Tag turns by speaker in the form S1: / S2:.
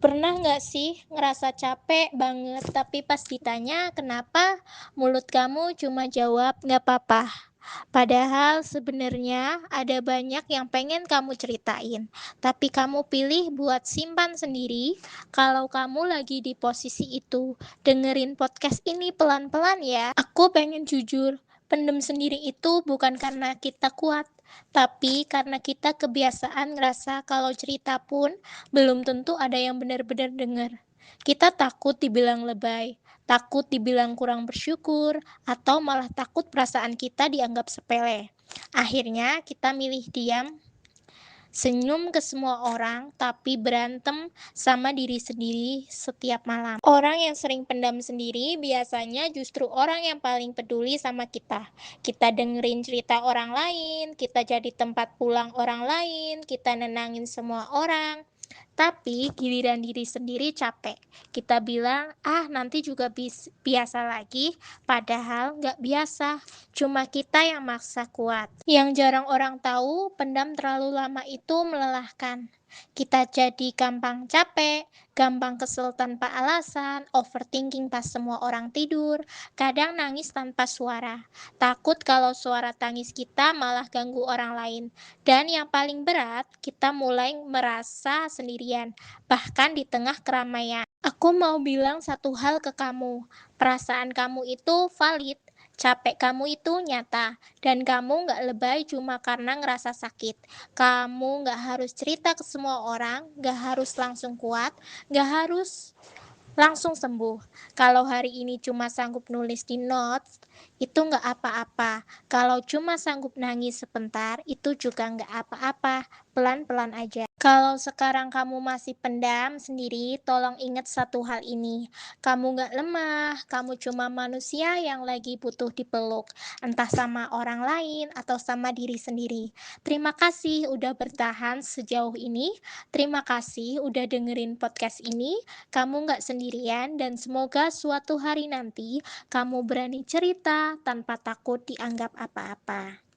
S1: Pernah nggak sih ngerasa capek banget, tapi pas ditanya kenapa, mulut kamu cuma jawab nggak apa-apa. Padahal sebenarnya ada banyak yang pengen kamu ceritain, tapi kamu pilih buat simpan sendiri. Kalau kamu lagi di posisi itu, dengerin podcast ini pelan-pelan ya. Aku pengen jujur, pendem sendiri itu bukan karena kita kuat, tapi karena kita kebiasaan ngerasa kalau cerita pun belum tentu ada yang benar-benar denger. Kita takut dibilang lebay, takut dibilang kurang bersyukur, atau malah takut perasaan kita dianggap sepele. Akhirnya kita milih diam, senyum ke semua orang, tapi berantem sama diri sendiri setiap malam. Orang yang sering pendam sendiri biasanya justru orang yang paling peduli sama kita. Kita dengerin cerita orang lain, kita jadi tempat pulang orang lain, kita nenangin semua orang. Tapi giliran diri sendiri capek. Kita bilang, ah nanti juga biasa lagi, padahal nggak biasa. Cuma kita yang maksa kuat. Yang jarang orang tahu, pendam terlalu lama itu melelahkan. Kita jadi gampang capek, gampang kesel tanpa alasan, overthinking pas semua orang tidur, kadang nangis tanpa suara. Takut kalau suara tangis kita malah ganggu orang lain. Dan yang paling berat, kita mulai merasa sendirian, bahkan di tengah keramaian. Aku mau bilang satu hal ke kamu, perasaan kamu itu valid, capek kamu itu nyata, dan kamu nggak lebay cuma karena ngerasa sakit. Kamu nggak harus cerita ke semua orang, nggak harus langsung kuat, nggak harus langsung sembuh. Kalau hari ini cuma sanggup nulis di notes, itu nggak apa-apa. Kalau cuma sanggup nangis sebentar, itu juga nggak apa-apa. Pelan-pelan aja. Kalau sekarang kamu masih pendam sendiri, tolong ingat satu hal ini. Kamu nggak lemah, kamu cuma manusia yang lagi butuh dipeluk. Entah sama orang lain atau sama diri sendiri. Terima kasih udah bertahan sejauh ini. Terima kasih udah dengerin podcast ini. Kamu nggak sendirian dan semoga suatu hari nanti kamu berani cerita tanpa takut dianggap apa-apa.